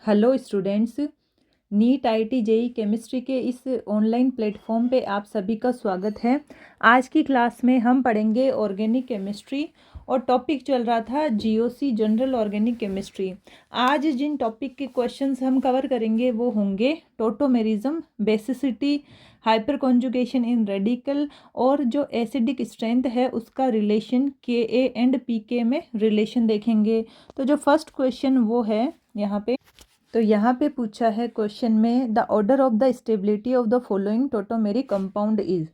Hello students, NEET IIT JEE chemistry के इस online platform पे आप सभी का स्वागत है। आज की क्लास में हम पढ़ेंगे ऑर्गेनिक केमिस्ट्री और टॉपिक चल रहा था जीओसी जनरल ऑर्गेनिक केमिस्ट्री। आज जिन टॉपिक के क्वेश्चंस हम कवर करेंगे वो होंगे टोटोमेरिज्म, बेसिसिटी, हाइपर कॉन्जुगेशन इन रेडिकल और जो एसिडिक स्ट्रेंथ है उसका रिलेशन के ए एंड पी के में रिलेशन देखेंगे। तो जो फर्स्ट क्वेश्चन वो है यहाँ पे पूछा है क्वेश्चन में the order of the stability of the following tautomeric compound is.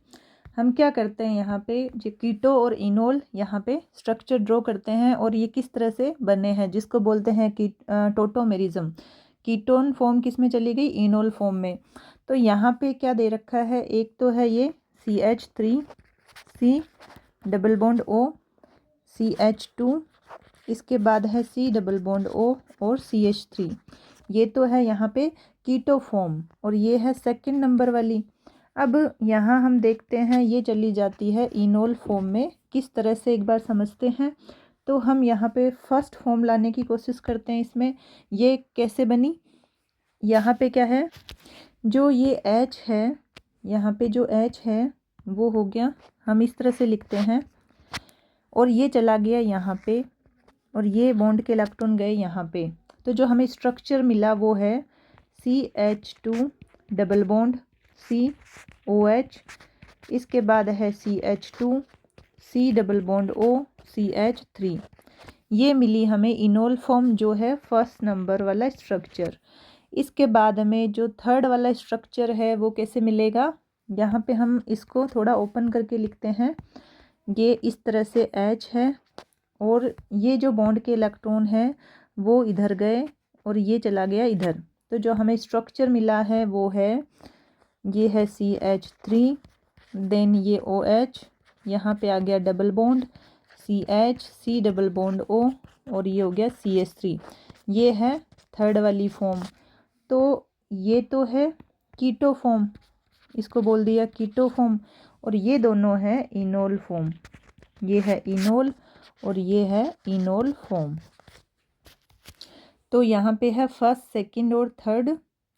हम क्या करते हैं यहाँ पे जो कीटो और इनोल यहाँ पे स्ट्रक्चर ड्रॉ करते हैं और ये किस तरह से बने हैं जिसको बोलते हैं टोटोमेरिज्म। कीटोन फॉर्म किस में चली गई, इनोल फॉर्म में। तो यहाँ पे क्या दे रखा है, एक तो है ये CH3 C double bond O CH2, इसके बाद है C डबल बॉन्ड O और CH3। ये तो है यहाँ पे कीटो फॉर्म और ये है सेकंड नंबर वाली। अब यहाँ हम देखते हैं ये चली जाती है इनोल फॉर्म में, किस तरह से एक बार समझते हैं। तो हम यहाँ पे फर्स्ट फॉर्म लाने की कोशिश करते हैं। इसमें ये कैसे बनी, यहाँ पे क्या है, जो ये H है, यहाँ पे जो H है वो हो गया, हम इस तरह से लिखते हैं, और ये चला गया यहाँ पे और ये बॉन्ड के इलेक्ट्रॉन गए यहाँ पे। तो जो हमें स्ट्रक्चर मिला वो है CH2 डबल बॉन्ड COH, इसके बाद है CH2 C double bond O CH3। ये मिली हमें इनोल फॉर्म जो है फर्स्ट नंबर वाला स्ट्रक्चर। इसके बाद हमें जो थर्ड वाला स्ट्रक्चर है वो कैसे मिलेगा, यहाँ पे हम इसको थोड़ा ओपन करके लिखते हैं। ये इस तरह से H है और ये जो बॉन्ड के इलेक्ट्रॉन है वो इधर गए और ये चला गया इधर। तो जो हमें स्ट्रक्चर मिला है वो है, ये है CH3, देन ये OH, यहाँ पे आ गया double bond CH C double bond O और ये हो गया CH3। ये है थर्ड वाली फॉर्म। तो ये तो है कीटो फॉर्म, इसको बोल दिया कीटो फॉर्म, और ये दोनों है इनोल फॉर्म। ये है इनोल और ये है इनोल फॉर्म। तो यहाँ पे है फर्स्ट, सेकंड और थर्ड।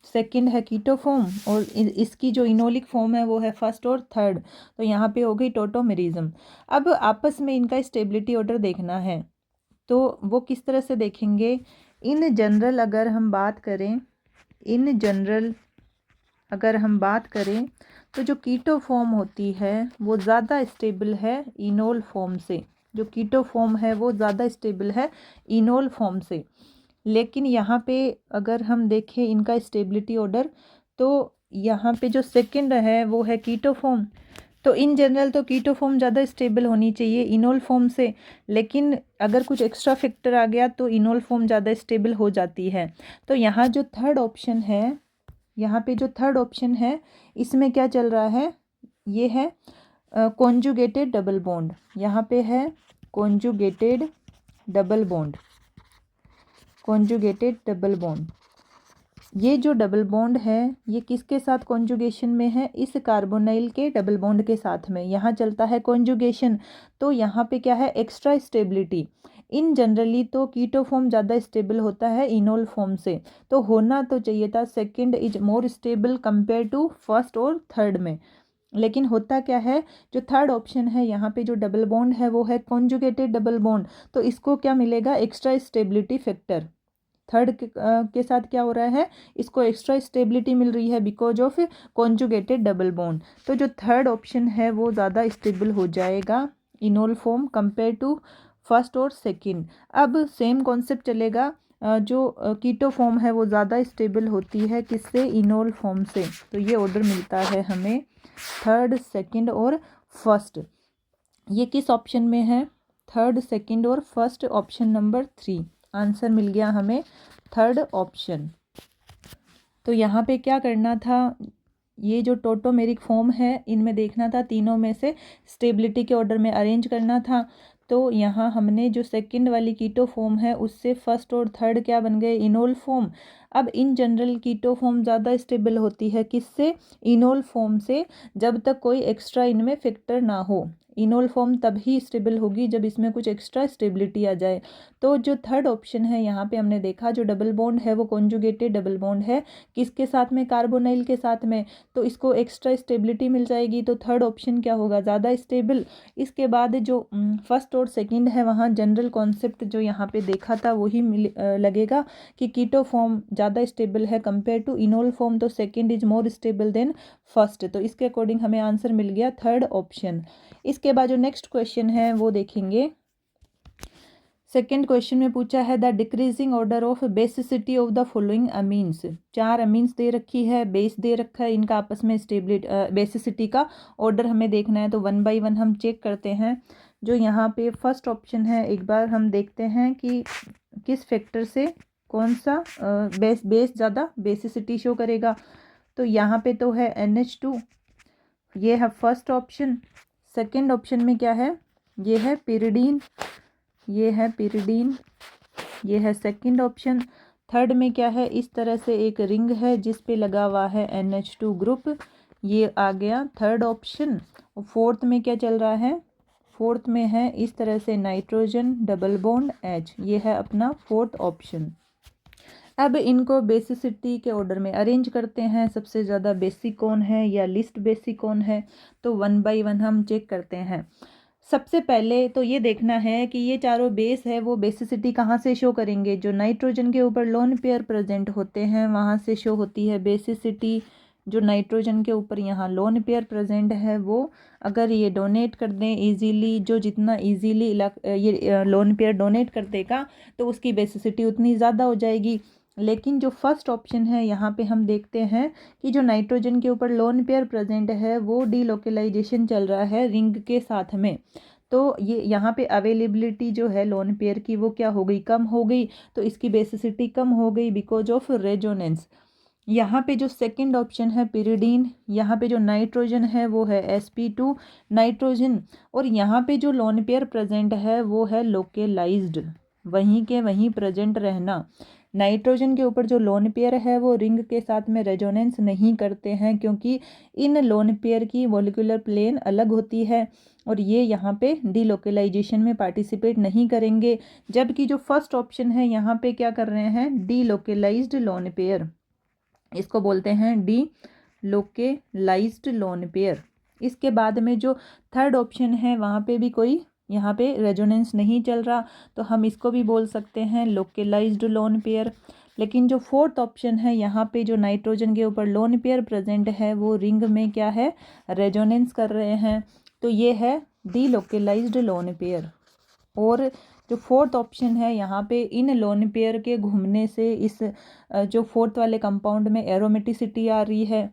सेकंड है कीटो फॉर्म और इसकी जो इनोलिक फॉर्म है वो है फर्स्ट और थर्ड। तो यहाँ पे हो गई टोटोमेरिज्म। अब आपस में इनका स्टेबिलिटी ऑर्डर देखना है, तो वो किस तरह से देखेंगे। इन जनरल अगर हम बात करें, इन जनरल अगर हम बात करें तो जो कीटो फॉर्म होती है वो ज़्यादा स्टेबल है इनोल फॉर्म से। जो कीटो फॉर्म है वो ज़्यादा स्टेबल है इनोल फॉर्म से। लेकिन यहाँ पे अगर हम देखें इनका स्टेबिलिटी ऑर्डर, तो यहाँ पे जो सेकंड है वो है कीटो फॉर्म। तो इन जनरल तो कीटो फॉर्म ज़्यादा स्टेबल होनी चाहिए इनोल फॉर्म से, लेकिन अगर कुछ एक्स्ट्रा फैक्टर आ गया तो इनोल फॉर्म ज़्यादा स्टेबल हो जाती है। तो यहाँ जो थर्ड ऑप्शन है, यहाँ पे जो थर्ड ऑप्शन है इसमें क्या चल रहा है, ये है कॉन्जुगेटेड डबल बॉन्ड। यहाँ पे है conjugated double bond, conjugated double bond. ये जो डबल बॉन्ड है ये किसके साथ कॉन्जुगेशन में है, इस कार्बोनाइल के डबल बॉन्ड के साथ में। यहाँ चलता है कॉन्जुगेशन, तो यहाँ पे क्या है, एक्स्ट्रा स्टेबिलिटी। इन जनरली तो कीटो फॉर्म ज़्यादा स्टेबल होता है इनोल फॉर्म से, तो होना तो चाहिए था second is more stable compare to first और थर्ड में। लेकिन होता क्या है, जो थर्ड ऑप्शन है यहाँ पे जो डबल बॉन्ड है वो है कॉन्जुगेटेड डबल बॉन्ड, तो इसको क्या मिलेगा, एक्स्ट्रा स्टेबिलिटी फैक्टर। थर्ड के साथ क्या हो रहा है, इसको एक्स्ट्रा स्टेबिलिटी मिल रही है because of conjugated double bond. तो जो थर्ड ऑप्शन है वो ज़्यादा स्टेबल हो जाएगा enol form compare to first और सेकंड। अब सेम कॉन्सेप्ट चलेगा, जो कीटो फॉर्म है वो ज़्यादा स्टेबल होती है किससे, इनोल फॉर्म से। तो ये ऑर्डर मिलता है हमें थर्ड, सेकंड और फर्स्ट। ये किस ऑप्शन में है, थर्ड, सेकंड और फर्स्ट, ऑप्शन नंबर 3। आंसर मिल गया हमें थर्ड ऑप्शन। तो यहाँ पे क्या करना था, ये जो टोटोमेरिक फॉर्म है इनमें देखना था तीनों में से स्टेबिलिटी के ऑर्डर में अरेंज करना था। तो यहाँ हमने जो सेकंड वाली कीटो फॉर्म है उससे फर्स्ट और थर्ड क्या बन गए, इनोल फॉर्म। अब इन जनरल कीटो फॉर्म ज़्यादा स्टेबल होती है किससे, इनोल फॉर्म से, जब तक कोई एक्स्ट्रा इनमें फैक्टर ना हो। इनोल फॉर्म तभी स्टेबल होगी जब इसमें कुछ एक्स्ट्रा स्टेबिलिटी आ जाए। तो जो थर्ड ऑप्शन है यहाँ पे हमने देखा, जो डबल बॉन्ड है वो कॉन्जुगेटेड डबल बॉन्ड है, किसके साथ में, कार्बोनाइल के साथ में, तो इसको एक्स्ट्रा स्टेबिलिटी मिल जाएगी। तो थर्ड ऑप्शन क्या होगा, ज़्यादा स्टेबल। इसके बाद जो फर्स्ट और सेकंड है वहाँ जनरल कॉन्सेप्ट जो यहाँ पे देखा था वही लगेगा कि कीटो फॉर्म ज़्यादा स्टेबल है कंपेयर टू इनोल फॉर्म, तो second is more stable then first. तो इसके अकॉर्डिंग हमें आंसर मिल गया थर्ड ऑप्शन। इसके बाद जो नेक्स्ट क्वेश्चन है वो देखेंगे। सेकेंड क्वेश्चन में पूछा है the decreasing order of basicity of the following amines. 4 amines दे रखी है, बेस दे रखा है, इनका आपस में स्टेबिलिटी बेसिसिटी का ऑर्डर हमें देखना है। तो 1 बाय 1 हम चेक करते हैं। जो यहाँ पे फर्स्ट ऑप्शन है, एक बार हम देखते हैं कि किस फैक्टर से कौन सा बेस ज़्यादा बेसिसिटी शो करेगा। तो यहाँ पे तो है NH2, ये है फर्स्ट ऑप्शन। सेकेंड ऑप्शन में क्या है, ये है पिरिडीन, ये है पिरिडीन, ये है सेकंड ऑप्शन। थर्ड में क्या है, इस तरह से एक रिंग है जिस पे लगा हुआ है NH2 ग्रुप, ये आ गया थर्ड ऑप्शन। फोर्थ में क्या चल रहा है, फोर्थ में है इस तरह से नाइट्रोजन डबल बॉन्ड H, ये है अपना फोर्थ ऑप्शन। अब इनको बेसिसिटी के ऑर्डर में अरेंज करते हैं, सबसे ज़्यादा बेसिक कौन है या लिस्ट बेसिक कौन है। तो 1 बाय 1 हम चेक करते हैं। सबसे पहले तो ये देखना है कि ये चारों बेस है वो बेसिसिटी कहाँ से शो करेंगे, जो नाइट्रोजन के ऊपर लोन पेयर प्रेजेंट होते हैं वहाँ से शो होती है बेसिसिटी। जो नाइट्रोजन के ऊपर यहाँ लोन पेयर प्रेजेंट है वो अगर ये डोनेट कर दें इजीली, जो जितना इजीली ये लोन पेयर डोनेट कर देगा तो उसकी बेसिसिटी उतनी ज़्यादा हो जाएगी। लेकिन जो फर्स्ट ऑप्शन है यहाँ पे हम देखते हैं कि जो नाइट्रोजन के ऊपर लोन पेयर प्रेजेंट है वो डीलोकेलाइजेशन चल रहा है रिंग के साथ में। तो ये यहाँ पे अवेलेबिलिटी जो है लोन पेयर की वो क्या हो गई, कम हो गई। तो इसकी बेसिसिटी कम हो गई बिकॉज ऑफ रेजोनेंस। यहाँ पे जो सेकंड ऑप्शन है पिरिडीन, यहाँ पे जो नाइट्रोजन है वो है sp2 नाइट्रोजन, और यहाँ पे जो लोन पेयर प्रेजेंट है वो है लोकेलाइज्ड, वहीं के वहीं प्रेजेंट रहना। नाइट्रोजन के ऊपर जो लोन पेयर है वो रिंग के साथ में रेजोनेंस नहीं करते हैं क्योंकि इन लोन पेयर की मॉलिक्यूलर प्लेन अलग होती है और ये यहाँ पे डीलोकेलाइजेशन में पार्टिसिपेट नहीं करेंगे। जबकि जो फर्स्ट ऑप्शन है यहाँ पे क्या कर रहे हैं, डीलोकेलाइज्ड लोन पेयर, इसको बोलते हैं डीलोकेलाइज्ड लोन पेयर। इसके बाद में जो थर्ड ऑप्शन है वहाँ पे भी कोई यहाँ पे रेजोनेंस नहीं चल रहा, तो हम इसको भी बोल सकते हैं लोकेलाइज्ड लोन पेयर। लेकिन जो फोर्थ ऑप्शन है यहाँ पे जो नाइट्रोजन के ऊपर लोन पेयर प्रेजेंट है वो रिंग में क्या है, रेजोनेंस कर रहे हैं, तो ये है डीलोकेलाइज्ड लोन पेयर। और जो फोर्थ ऑप्शन है यहाँ पे इन लोन पेयर के घूमने से इस जो फोर्थ वाले कंपाउंड में एरोमेटिसिटी आ रही है,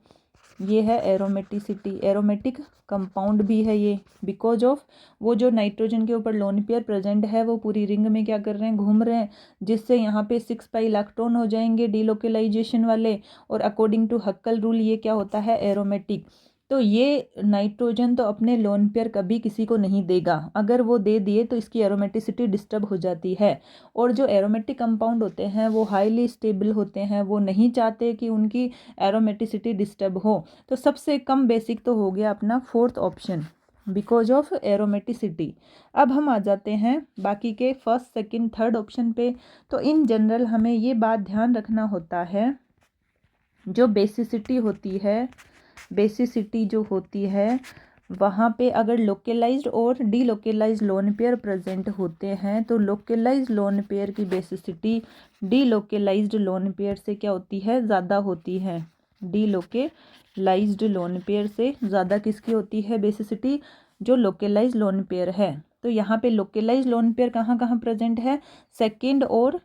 ये है एरोमेटिसिटी, एरोमेटिक कंपाउंड भी है ये, बिकॉज ऑफ वो जो नाइट्रोजन के ऊपर लोन पेयर प्रेजेंट है वो पूरी रिंग में क्या कर रहे हैं, घूम रहे हैं, जिससे यहाँ पे 6 पाई इलेक्ट्रॉन हो जाएंगे डीलोकेलाइजेशन वाले, और अकॉर्डिंग टू हक्कल रूल ये क्या होता है, एरोमेटिक। तो ये नाइट्रोजन तो अपने लोन पेयर कभी किसी को नहीं देगा, अगर वो दे दिए तो इसकी एरोमेटिसिटी डिस्टर्ब हो जाती है। और जो एरोमेटिक कंपाउंड होते हैं वो हाईली स्टेबल होते हैं, वो नहीं चाहते कि उनकी एरोमेटिसिटी डिस्टर्ब हो। तो सबसे कम बेसिक तो हो गया अपना fourth option, because of aromaticity. अब हम आ जाते हैं बाकी के फर्स्ट सेकंड थर्ड ऑप्शन पे। तो इन जनरल हमें ये बात ध्यान रखना होता है, जो बेसिसिटी होती है, बेसिसिटी जो होती है वहाँ पे अगर लोकेलाइज्ड और डीलोकेलाइज्ड लोन पेयर प्रेजेंट होते हैं तो लोकेलाइज्ड लोन पेयर की बेसिसिटी डीलोकेलाइज्ड लोन पेयर से क्या होती है, ज़्यादा होती है। डीलोकेलाइज्ड लोन पेयर से ज़्यादा किसकी होती है बेसिसिटी, जो लोकेलाइज्ड लोन पेयर है। तो यहाँ पे लोकेलाइज्ड लोन पेयर कहाँ कहाँ प्रेजेंट है, सेकेंड और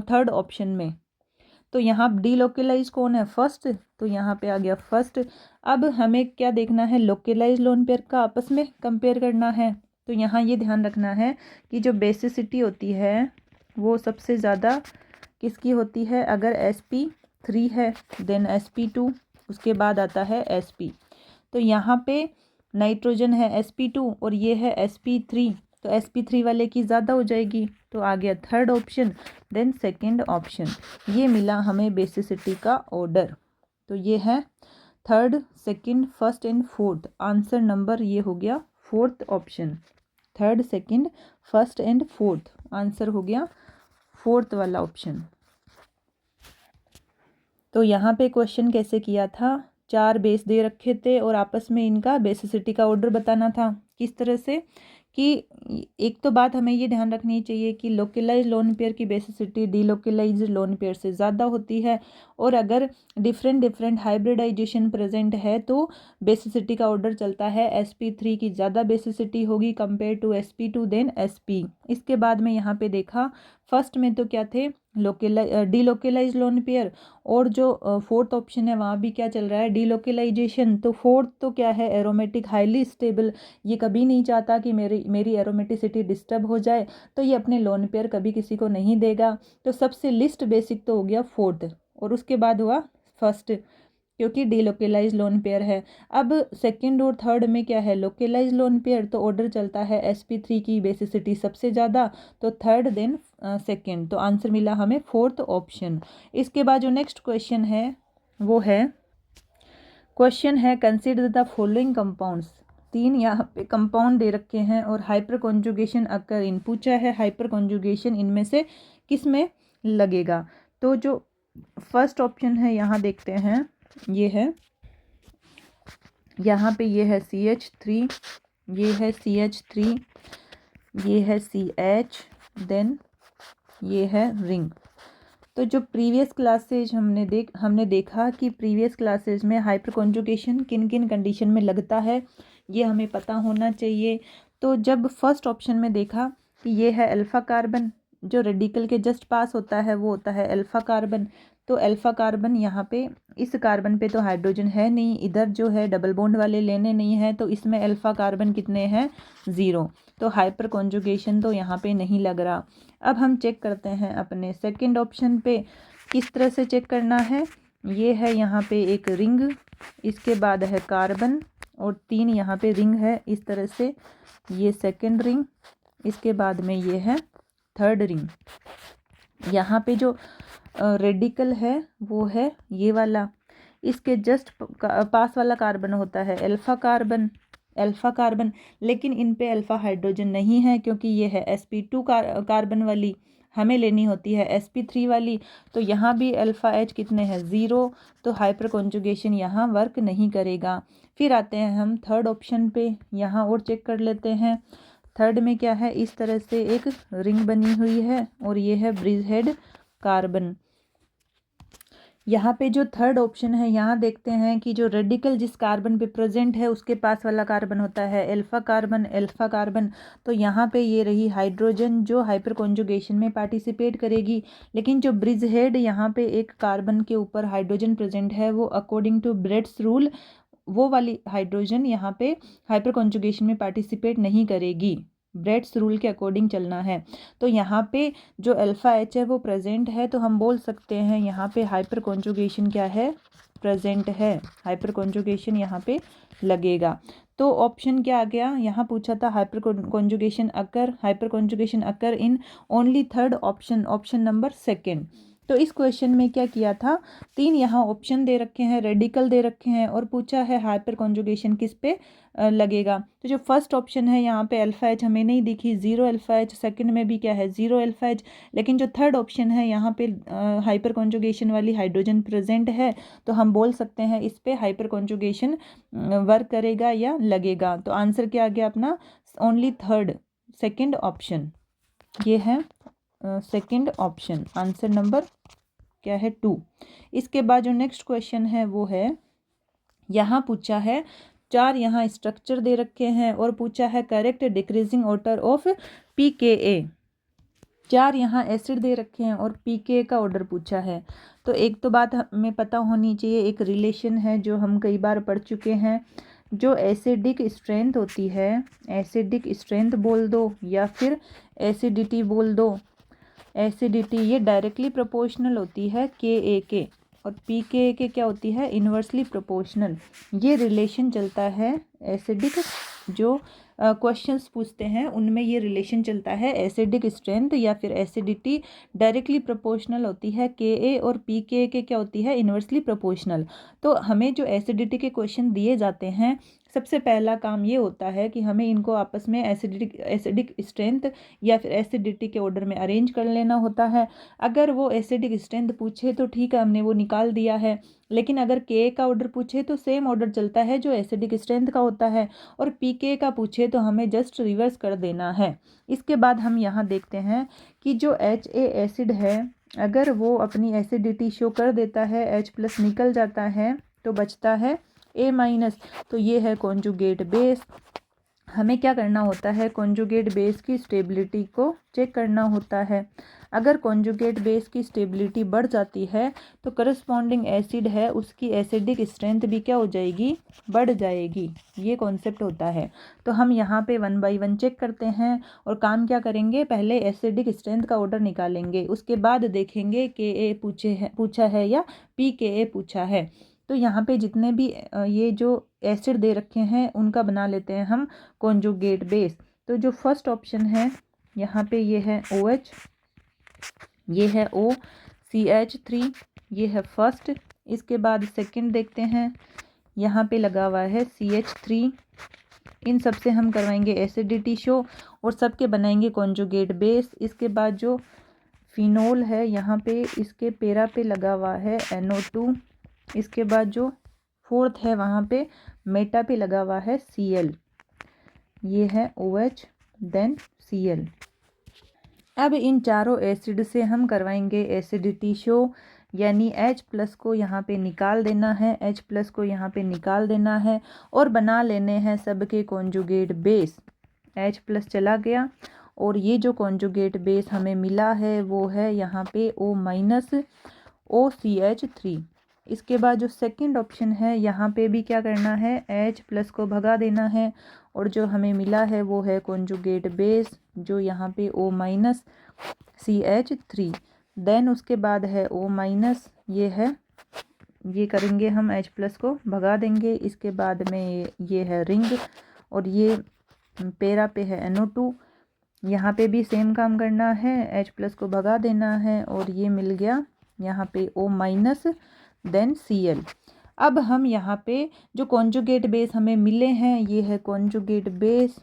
थर्ड ऑप्शन में। तो यहाँ डीलोकेलाइज कौन है, फर्स्ट, तो यहाँ पे आ गया फर्स्ट। अब हमें क्या देखना है, लोकेलाइज लोन पेयर का आपस में कंपेयर करना है। तो यहाँ ये ध्यान रखना है कि जो बेसिसिटी होती है वो सबसे ज़्यादा किसकी होती है, अगर sp3 है देन sp2, उसके बाद आता है sp। तो यहाँ पे नाइट्रोजन है sp2 और ये है sp3, तो sp3 वाले की ज़्यादा हो जाएगी, तो आ गया third option. Then second option, ये मिला हमें बेसिसिटी का ऑर्डर। तो ये है third, second, first and fourth. Answer number ये हो गया fourth option. Third, second, first and fourth, answer हो गया फोर्थ वाला ऑप्शन। तो यहाँ पे क्वेश्चन कैसे किया था, 4 बेस दे रखे थे और आपस में इनका बेसिसिटी का ऑर्डर बताना था। किस तरह से कि एक तो बात हमें ये ध्यान रखनी चाहिए कि लोकलाइज लोन पेयर की बेसिसिटी डीलोकलाइज लोन पेयर से ज़्यादा होती है, और अगर डिफरेंट हाइब्रिडाइजेशन प्रेजेंट है तो बेसिसिटी का ऑर्डर चलता है sp3 की ज़्यादा बेसिसिटी होगी compare to sp2 then sp। इसके बाद में यहाँ पे देखा फर्स्ट में तो क्या थे डीलोकलाइज लोन पेयर, और जो फोर्थ ऑप्शन है वहाँ भी क्या चल रहा है डीलोकलाइजेशन। तो फोर्थ तो क्या है एरोमेटिक हाईली स्टेबल, ये कभी नहीं चाहता कि मेरी एरोमेटिसिटी डिस्टर्ब हो जाए, तो ये अपने लोन पेयर कभी किसी को नहीं देगा। तो सबसे लिस्ट बेसिक तो हो गया फोर्थ, और उसके बाद हुआ फर्स्ट, क्योंकि डीलोकलाइज लोन पेयर है। अब सेकंड और थर्ड में क्या है लोकलाइज लोन पेयर, तो ऑर्डर चलता है sp3 की बेसिसिटी सबसे ज़्यादा, तो थर्ड देन सेकंड। तो आंसर मिला हमें फोर्थ ऑप्शन। इसके बाद जो नेक्स्ट क्वेश्चन है वो है कंसीडर द फॉलोइंग कंपाउंड्स। 3 यहाँ पे कंपाउंड दे रखे हैं और हाइपर कॉन्जुगेशन अकर इन पूछा है, हाइपर कॉन्जुगेशन इनमें से किस में लगेगा। तो जो फर्स्ट ऑप्शन है यहाँ देखते हैं, ये है यहाँ पे ये है CH3, ये है CH3, ये है CH, देन ये है रिंग। तो जो प्रीवियस क्लासेज हमने देखा कि प्रीवियस क्लासेज में हाइपर कॉन्जुगेशन किन किन कंडीशन में लगता है, ये हमें पता होना चाहिए। तो जब फर्स्ट ऑप्शन में देखा कि ये है अल्फ़ा कार्बन, जो रेडिकल के जस्ट पास होता है वो होता है अल्फ़ा कार्बन। तो अल्फ़ा कार्बन यहाँ पे इस कार्बन पे तो हाइड्रोजन है नहीं, इधर जो है डबल बॉन्ड वाले लेने नहीं है, तो इसमें अल्फ़ा कार्बन कितने हैं 0, तो हाइपर कॉन्जुगेशन तो यहाँ पे नहीं लग रहा। अब हम चेक करते हैं अपने सेकंड ऑप्शन पे। किस तरह से चेक करना है, ये है यहाँ पे एक रिंग, इसके बाद है कार्बन और 3 यहाँ पे रिंग है इस तरह से, ये सेकंड रिंग, इसके बाद में ये है थर्ड रिंग। यहाँ पे जो रेडिकल है वो है ये वाला, इसके जस्ट पास वाला कार्बन होता है अल्फ़ा कार्बन, लेकिन इन पे अल्फ़ा हाइड्रोजन नहीं है क्योंकि ये है sp2 कार्बन वाली, हमें लेनी होती है sp3 वाली। तो यहाँ भी अल्फ़ा H कितने हैं 0, तो हाइपर कॉन्जुगेशन यहाँ वर्क नहीं करेगा। फिर आते हैं हम थर्ड ऑप्शन पे, यहाँ और चेक कर लेते हैं। थर्ड में क्या है, इस तरह से एक रिंग बनी हुई है और ये है ब्रिज हेड कार्बन। यहाँ पे जो थर्ड ऑप्शन है यहाँ देखते हैं कि जो रेडिकल जिस कार्बन पे प्रेजेंट है उसके पास वाला कार्बन होता है अल्फ़ा कार्बन। तो यहाँ पे ये रही हाइड्रोजन जो हाइपर कॉन्जुगेशन में पार्टिसिपेट करेगी, लेकिन जो ब्रिज हेड यहाँ पे एक कार्बन के ऊपर हाइड्रोजन प्रेजेंट है वो अकॉर्डिंग टू ब्रेड्स रूल वो वाली हाइड्रोजन यहाँ पे हाइपर कॉन्जुगेशन में पार्टिसिपेट नहीं करेगी, ब्रेड्स रूल के अकॉर्डिंग चलना है। तो यहाँ पे जो अल्फ़ा H है वो प्रेजेंट है, तो हम बोल सकते हैं यहाँ पे हाइपर कॉन्जुगेशन क्या है प्रेजेंट है, हाइपर कॉन्जुगेशन यहाँ पे लगेगा। तो ऑप्शन क्या आ गया, यहाँ पूछा था hyper conjugation occur in only third option, option number second. तो इस क्वेश्चन में क्या किया था, 3 यहाँ ऑप्शन दे रखे हैं, रेडिकल दे रखे हैं और पूछा है हाइपर कॉन्जुगेशन किस पे लगेगा। तो जो फर्स्ट ऑप्शन है यहाँ पे अल्फ़ा H हमें नहीं दिखी, 0 अल्फ़ा H, सेकंड में भी क्या है 0 अल्फ़ा H, लेकिन जो थर्ड ऑप्शन है यहाँ पे हाइपर कॉन्जुगेशन वाली हाइड्रोजन प्रेजेंट है, तो हम बोल सकते हैं इस पे हाइपर कॉन्जुगेशन वर्क करेगा या लगेगा। तो आंसर क्या आ गया अपना ओनली थर्ड, सेकेंड ऑप्शन, ये है सेकंड ऑप्शन, आंसर नंबर क्या है 2। इसके बाद जो नेक्स्ट क्वेश्चन है वो है, यहाँ पूछा है 4 यहाँ स्ट्रक्चर दे रखे हैं और पूछा है correct decreasing order of pKa। 4 यहाँ एसिड दे रखे हैं और pKa का ऑर्डर पूछा है। तो एक तो बात हमें पता होनी चाहिए, एक रिलेशन है जो हम कई बार पढ़ चुके हैं, जो एसिडिक स्ट्रेंथ होती है, एसिडिक स्ट्रेंथ बोल दो या फिर एसिडिटी बोल दो, एसिडिटी ये डायरेक्टली प्रोपोर्शनल होती है Ka के, और pKa के क्या होती है इन्वर्सली प्रोपोर्शनल। ये रिलेशन चलता है एसिडिक जो क्वेश्चंस पूछते हैं उनमें ये रिलेशन चलता है एसिडिक स्ट्रेंथ या फिर एसिडिटी डायरेक्टली प्रोपोर्शनल होती है के और पी के क्या होती है इन्वर्सली प्रोपोर्शनल। तो हमें जो एसिडिटी के क्वेश्चन दिए जाते हैं सबसे पहला काम ये होता है कि हमें इनको आपस में एसिडिक स्ट्रेंथ या फिर एसिडिटी के ऑर्डर में अरेंज कर लेना होता है। अगर वो एसिडिक स्ट्रेंथ पूछे तो ठीक है, हमने वो निकाल दिया है, लेकिन अगर के का ऑर्डर पूछे तो सेम ऑर्डर चलता है जो एसिडिक स्ट्रेंथ का होता है, और पीके का पूछे तो हमें जस्ट रिवर्स कर देना है। इसके बाद हम यहाँ देखते हैं कि जो HA एसिड है अगर वो अपनी एसिडिटी शो कर देता है, H+ निकल जाता है तो बचता है A-। तो ये है कॉन्जुगेट बेस। हमें क्या करना होता है, कॉन्जुगेट बेस की स्टेबिलिटी को चेक करना होता है। अगर कॉन्जुगेट बेस की स्टेबिलिटी बढ़ जाती है तो करस्पॉन्डिंग एसिड है उसकी एसिडिक स्ट्रेंथ भी क्या हो जाएगी, बढ़ जाएगी। ये कॉन्सेप्ट होता है। तो हम यहाँ पे 1 बाय 1 चेक करते हैं और काम क्या करेंगे, पहले एसिडिक स्ट्रेंथ का ऑर्डर निकालेंगे, उसके बाद देखेंगे के पूछा है या PKA पूछा है। तो यहाँ पे जितने भी ये जो एसिड दे रखे हैं उनका बना लेते हैं हम कॉन्जुगेट बेस। तो जो फर्स्ट ऑप्शन है यहाँ पे ये है OH, ये है OCH3, ये है फर्स्ट। इसके बाद सेकंड देखते हैं, यहाँ पे लगा हुआ है CH3। इन सब से हम करवाएंगे एसिडिटी शो और सबके बनाएंगे कॉन्जुगेट बेस। इसके बाद जो फिनोल है यहाँ पे इसके पेरा पे लगा हुआ है NO2। इसके बाद जो फोर्थ है वहाँ पे मेटा पे लगा हुआ है Cl, ये है OH देन Cl। अब इन चारों एसिड से हम करवाएंगे एसिडिटी शो, यानी H+ को यहाँ पे निकाल देना है, H+ को यहाँ पे निकाल देना है और बना लेने हैं सबके कॉन्जुगेट बेस। H+ चला गया और ये जो कॉन्जुगेट बेस हमें मिला है वो है यहाँ पे O- OCH3। इसके बाद जो सेकंड ऑप्शन है यहाँ पे भी क्या करना है, H+ को भगा देना है और जो हमें मिला है वो है कॉन्जुगेट बेस जो यहाँ पे O- CH3। देन उसके बाद है O-, ये है, ये करेंगे हम H+ को भगा देंगे। इसके बाद में ये है रिंग और ये पेरा पे है NO2। यहाँ पे भी सेम काम करना है, H+ को भगा देना है और ये मिल गया यहाँ पे O- देन Cl। अब हम यहाँ पे जो कॉन्जुगेट बेस हमें मिले हैं ये है conjugate base,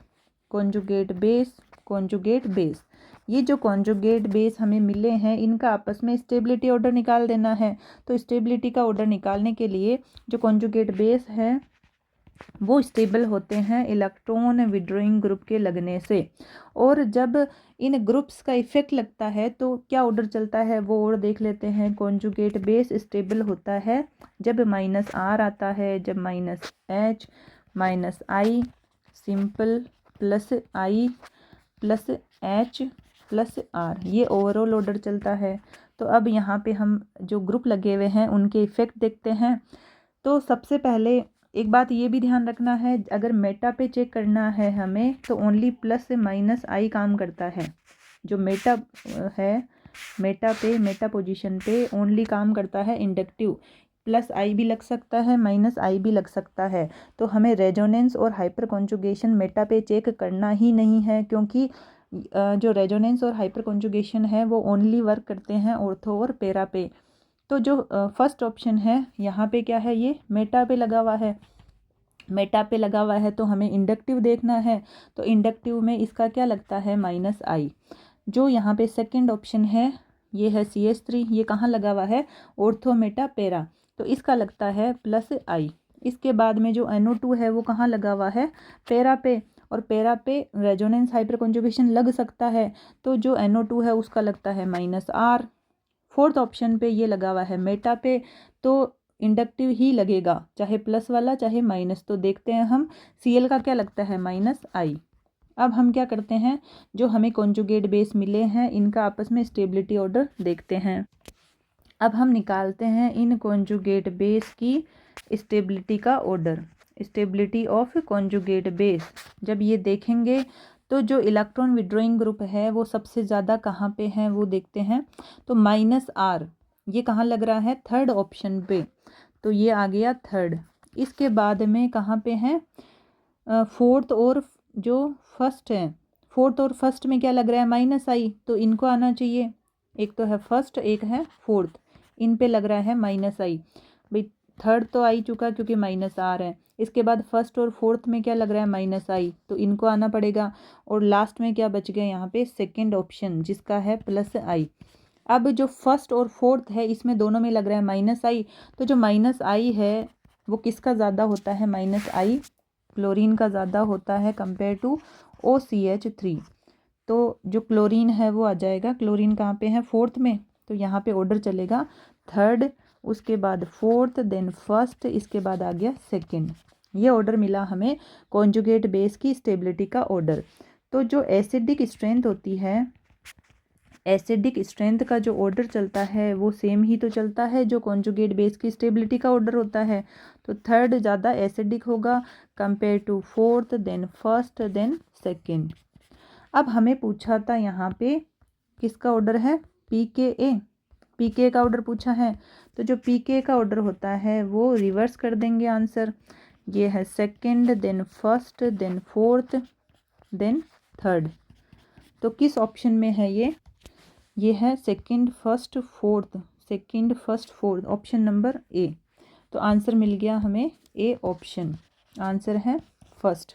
conjugate base, conjugate base. ये जो कॉन्जुगेट बेस हमें मिले हैं इनका आपस में स्टेबिलिटी ऑर्डर निकाल देना है। तो स्टेबिलिटी का ऑर्डर निकालने के लिए जो कॉन्जुगेट बेस है वो स्टेबल होते हैं इलेक्ट्रॉन विड्रॉइंग ग्रुप के लगने से, और जब इन ग्रुप्स का इफेक्ट लगता है तो क्या ऑर्डर चलता है वो और देख लेते हैं। कॉन्जुगेट बेस स्टेबल होता है जब -R आता है, जब -H -I simple +I +H +R, ये ओवरऑल ऑर्डर चलता है। तो अब यहाँ पे हम जो ग्रुप लगे हुए हैं उनके इफेक्ट देखते हैं। तो सबसे पहले एक बात ये भी ध्यान रखना है, अगर मेटा पे चेक करना है हमें तो ओनली +- काम करता है। जो मेटा है, मेटा पोजीशन पे ओनली काम करता है इंडक्टिव। +I भी लग सकता है, -I भी लग सकता है। तो हमें रेजोनेंस और हाइपर कॉन्जुगेशन मेटा पे चेक करना ही नहीं है, क्योंकि जो रेजोनेंस और हाइपर कॉन्जुगेशन है वो ओनली वर्क करते हैं ऑर्थो और पेरा पे। तो जो फर्स्ट ऑप्शन है यहाँ पे क्या है, ये मेटा पे लगा हुआ है, मेटा पे लगा हुआ है तो हमें इंडक्टिव देखना है। तो इंडक्टिव में इसका क्या लगता है, -I। जो यहाँ पे सेकंड ऑप्शन है ये है CH3, ये कहाँ लगा हुआ है, ऑर्थो मेटा पेरा, तो इसका लगता है +I। इसके बाद में जो NO2 है वो कहाँ लगा हुआ है, पेरा पे, और पेरा पे रेजोनेंस हाइपर कॉन्जुगेशन लग सकता है, तो जो NO2 है उसका लगता है -R। फोर्थ ऑप्शन पे ये लगा हुआ है मेटा पे, तो इंडक्टिव ही लगेगा, चाहे प्लस वाला चाहे माइनस। तो देखते हैं हम Cl का क्या लगता है, -I। अब हम क्या करते हैं, जो हमें कॉन्जुगेट बेस मिले हैं इनका आपस में स्टेबिलिटी ऑर्डर देखते हैं। अब हम निकालते हैं इन कॉन्जुगेट बेस की स्टेबिलिटी का order, stability of conjugate base. जब ये देखेंगे तो जो इलेक्ट्रॉन विड्रॉइंग ग्रुप है वो सबसे ज़्यादा कहाँ पे है वो देखते हैं। तो -R ये कहाँ लग रहा है, थर्ड ऑप्शन पे, तो ये आ गया थर्ड। इसके बाद में कहाँ पे है, फोर्थ और जो फर्स्ट है, फोर्थ और फर्स्ट में क्या लग रहा है माइनस आई, तो इनको आना चाहिए। एक तो है फर्स्ट, एक है फोर्थ, इन पे लग रहा है माइनस आई। भाई थर्ड तो आ ही चुका क्योंकि माइनस आ रहा है। इसके बाद फर्स्ट और फोर्थ में क्या लग रहा है माइनस आई, तो इनको आना पड़ेगा। और लास्ट में क्या बच गया यहाँ पे, सेकेंड ऑप्शन जिसका है प्लस आई। अब जो फर्स्ट और फोर्थ है इसमें दोनों में लग रहा है माइनस आई, तो जो माइनस आई है वो किसका ज़्यादा होता है, माइनस आई क्लोरीन का ज़्यादा होता है कंपेयर टू OCH3। तो जो क्लोरीन है वो आ जाएगा, क्लोरीन कहाँ पे है, फोर्थ में, तो यहाँ पे ऑर्डर चलेगा थर्ड, उसके बाद फोर्थ, देन फर्स्ट, इसके बाद आ गया सेकंड। ये ऑर्डर मिला हमें कॉन्जुगेट बेस की स्टेबिलिटी का ऑर्डर। तो जो एसिडिक स्ट्रेंथ होती है, एसिडिक स्ट्रेंथ का जो ऑर्डर चलता है वो सेम ही तो चलता है जो कॉन्जुगेट बेस की स्टेबिलिटी का ऑर्डर होता है। तो थर्ड ज़्यादा एसिडिक होगा compare to fourth, then first, then second. अब हमें पूछा था यहाँ पे किसका ऑर्डर है, PKA, PKA का ऑर्डर पूछा है। तो जो PKA का ऑर्डर होता है वो रिवर्स कर देंगे आंसर। ये है second, then first, then fourth, then third. तो किस ऑप्शन में है ये है second first fourth, second first fourth, option number A. तो आंसर मिल गया हमें ए ऑप्शन, आंसर है फर्स्ट।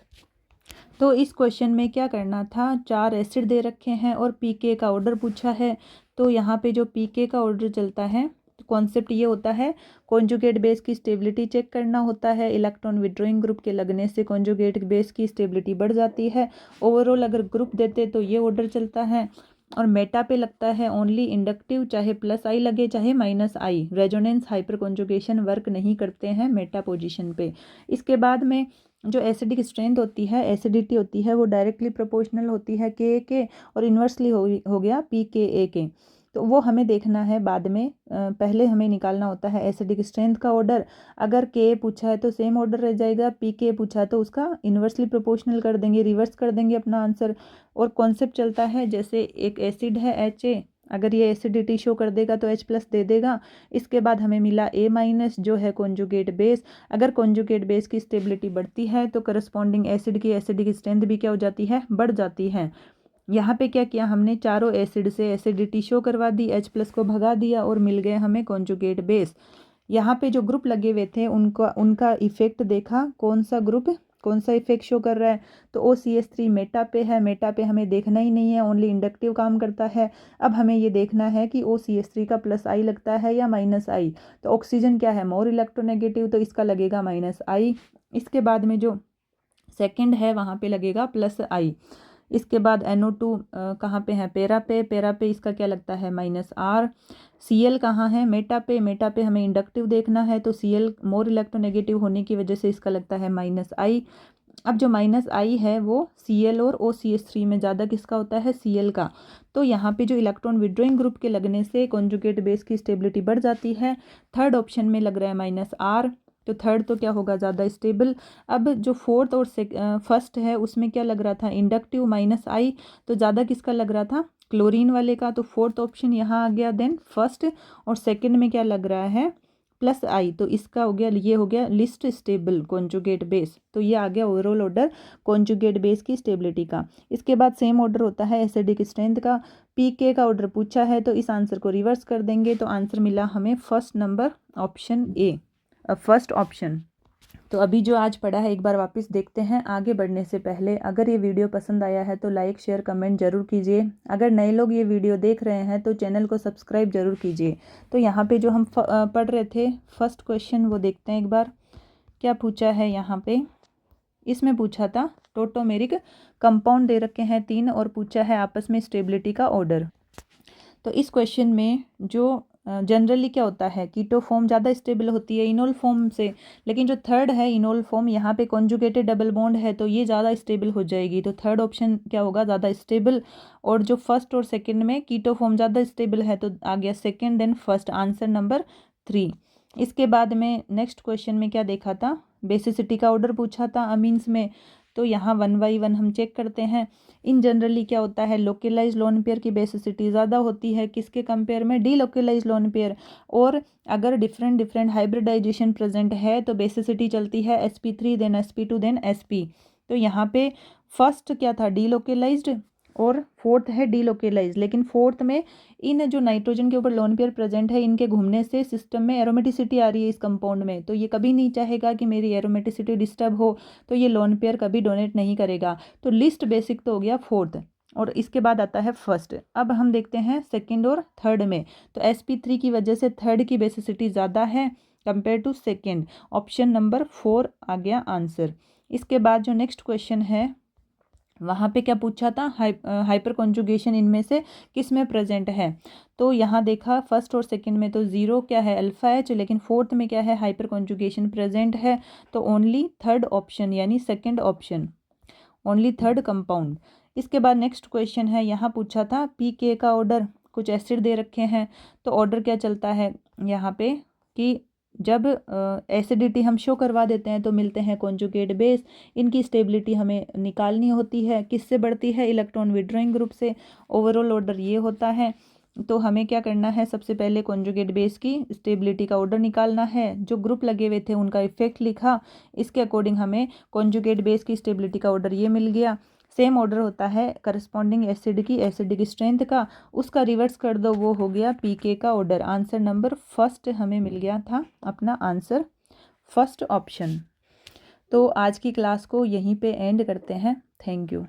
तो इस क्वेश्चन में क्या करना था, 4 एसिड दे रखे हैं और PK का ऑर्डर पूछा है। तो यहाँ पे जो PK का ऑर्डर चलता है, तो कॉन्सेप्ट ये होता है कॉन्जुगेट बेस की स्टेबिलिटी चेक करना होता है। इलेक्ट्रॉन विड्रॉइंग ग्रुप के लगने से कॉन्जुगेट बेस की स्टेबिलिटी बढ़ जाती है। ओवरऑल अगर ग्रुप देते तो ये ऑर्डर चलता है। और मेटा पे लगता है ओनली इंडक्टिव, चाहे प्लस आई लगे चाहे माइनस आई, रेजोनेंस हाइपर कॉन्जुगेशन वर्क नहीं करते हैं मेटा पोजीशन पे। इसके बाद में जो एसिडिक स्ट्रेंथ होती है, एसिडिटी होती है, वो डायरेक्टली प्रोपोर्शनल होती है के के, और इन्वर्सली हो गया PKA के। तो वो हमें देखना है बाद में, पहले हमें निकालना होता है एसिडिक स्ट्रेंथ का ऑर्डर। अगर के पूछा है तो सेम ऑर्डर रह जाएगा, PK पूछा है तो उसका इन्वर्सली प्रोपोर्शनल कर देंगे, रिवर्स कर देंगे अपना आंसर। और कॉन्सेप्ट चलता है जैसे एक एसिड है HA, अगर ये एसिडिटी शो कर देगा तो H+ दे देगा। इसके बाद हमें मिला A- जो है कॉन्जुगेट बेस। अगर कॉन्जुगेट बेस की स्टेबिलिटी बढ़ती है तो करस्पॉन्डिंग एसिड की एसिडिक स्ट्रेंथ भी क्या हो जाती है, बढ़ जाती है। यहाँ पे क्या किया हमने, चारों एसिड से एसिडिटी शो करवा दी, H+ को भगा दिया और मिल गए हमें कॉन्जुगेट बेस। यहाँ पे जो ग्रुप लगे हुए थे उनका इफेक्ट देखा, कौन सा ग्रुप कौन सा इफेक्ट शो कर रहा है, तो OCH3 मेटा पे है। मेटा पे हमें देखना ही नहीं है, ओनली इंडक्टिव काम करता है। अब हमें ये देखना है कि OCH3 का प्लस आई लगता है या माइनस आई। तो ऑक्सीजन क्या है, मोर इलेक्ट्रोनेगेटिव, तो इसका लगेगा माइनस आई। इसके बाद में जो सेकंड है वहाँ पे लगेगा प्लस आई। इसके बाद NO2 कहाँ पे है, पैरा पे इसका क्या लगता है, -R। Cl कहाँ है, मेटा पे हमें इंडक्टिव देखना है, तो Cl मोर इलेक्ट्रोनेगेटिव होने की वजह से इसका लगता है -I। अब जो -I है वो Cl और OCH3 में ज़्यादा किसका होता है, Cl का। तो यहाँ पे जो इलेक्ट्रॉन विड्रॉइंग ग्रुप के लगने से कॉन्जुगेट बेस की स्टेबिलिटी बढ़ जाती है। थर्ड ऑप्शन में लग रहा है -R, तो थर्ड तो क्या होगा, ज़्यादा स्टेबल। अब जो फोर्थ और फर्स्ट है उसमें क्या लग रहा था, इंडक्टिव -I, तो ज़्यादा किसका लग रहा था, क्लोरीन वाले का। तो फोर्थ ऑप्शन यहाँ आ गया। देन फर्स्ट और सेकंड में क्या लग रहा है, +I, तो इसका हो गया, ये हो गया लिस्ट स्टेबल कॉन्जुगेट बेस। तो ये आ गया ओवरऑल ऑर्डर कॉन्जुगेट बेस की स्टेबिलिटी का। इसके बाद सेम ऑर्डर होता है एसिडिक स्ट्रेंथ का। PK का ऑर्डर पूछा है तो इस आंसर को रिवर्स कर देंगे, तो आंसर मिला हमें first number, option A, first option. तो अभी जो आज पढ़ा है एक बार वापस देखते हैं। आगे बढ़ने से पहले अगर ये वीडियो पसंद आया है तो लाइक शेयर कमेंट जरूर कीजिए। अगर नए लोग ये वीडियो देख रहे हैं तो चैनल को सब्सक्राइब जरूर कीजिए। तो यहाँ पे जो हम पढ़ रहे थे फर्स्ट क्वेश्चन वो देखते हैं एक बार, क्या पूछा है यहाँ पे। इसमें पूछा था टोटोमेरिक कंपाउंड दे रखे हैं 3 और पूछा है आपस में स्टेबिलिटी का ऑर्डर। तो इस क्वेश्चन में जो जनरली क्या होता है, कीटो फॉर्म ज़्यादा स्टेबल होती है इनोल फॉर्म से, लेकिन जो थर्ड है इनोल फॉर्म, यहाँ पे कॉन्जुगेटेड डबल बॉन्ड है तो ये ज़्यादा स्टेबल हो जाएगी। तो थर्ड ऑप्शन क्या होगा, ज़्यादा स्टेबल। और जो फर्स्ट और सेकंड में कीटो फॉर्म ज़्यादा स्टेबल है तो आ गया second, then first, answer number 3। इसके बाद में नेक्स्ट क्वेश्चन में क्या देखा था, बेसिसिटी का ऑर्डर पूछा था अमीन्स में। तो यहाँ 1 बाई 1 हम चेक करते हैं। इन जनरली क्या होता है, लोकलाइज लोन पेयर की बेसिसिटी ज़्यादा होती है किसके कंपेयर में, डीलोकलाइज लोन पेयर। और अगर डिफरेंट हाइब्रिडाइजेशन प्रेजेंट है तो बेसिसिटी चलती है sp3 then sp2 then sp। तो यहाँ पे फर्स्ट क्या था, डीलोकेलाइज्ड, और फोर्थ है डीलोकेलाइज। लेकिन फोर्थ में इन जो नाइट्रोजन के ऊपर लोन पेयर प्रेजेंट है, इनके घूमने से सिस्टम में एरोमेटिसिटी आ रही है इस कंपाउंड में, तो ये कभी नहीं चाहेगा कि मेरी एरोमेटिसिटी डिस्टर्ब हो, तो ये लोन पेयर कभी डोनेट नहीं करेगा। तो लिस्ट बेसिक तो हो गया फोर्थ, और इसके बाद आता है फर्स्ट। अब हम देखते हैं सेकंड और थर्ड में। तो sp3 की वजह से थर्ड की बेसिसिटी ज़्यादा है compare to second. Option number 4 आ गया आंसर। इसके बाद जो नेक्स्ट क्वेश्चन है वहाँ पे क्या पूछा था, हाइपर कॉन्जुगेशन इनमें से किस में प्रेजेंट है। तो यहाँ देखा फर्स्ट और सेकंड में तो जीरो क्या है, अल्फा एच, लेकिन फोर्थ में क्या है, हाइपर कॉन्जुगेशन प्रेजेंट है। तो ओनली थर्ड ऑप्शन यानी second option, only third compound. इसके बाद नेक्स्ट क्वेश्चन है, यहाँ पूछा था पीके का ऑर्डर, कुछ एसिड दे रखे हैं, तो ऑर्डर क्या चलता है यहाँ पे कि जब एसिडिटी हम शो करवा देते हैं तो मिलते हैं कॉन्जुगेट बेस। इनकी स्टेबिलिटी हमें निकालनी होती है, किससे बढ़ती है, इलेक्ट्रॉन विड्रॉइंग ग्रुप से। ओवरऑल ऑर्डर ये होता है। तो हमें क्या करना है, सबसे पहले कॉन्जुगेट बेस की स्टेबिलिटी का ऑर्डर निकालना है। जो ग्रुप लगे हुए थे उनका इफेक्ट लिखा, इसके अकॉर्डिंग हमें कॉन्जुगेट बेस की स्टेबिलिटी का ऑर्डर ये मिल गया। सेम ऑर्डर होता है करस्पॉन्डिंग एसिड की स्ट्रेंथ का, उसका रिवर्स कर दो, वो हो गया पीके का ऑर्डर। आंसर नंबर फर्स्ट हमें मिल गया था अपना आंसर, फर्स्ट ऑप्शन। तो आज की क्लास को यहीं पे एंड करते हैं। Thank you.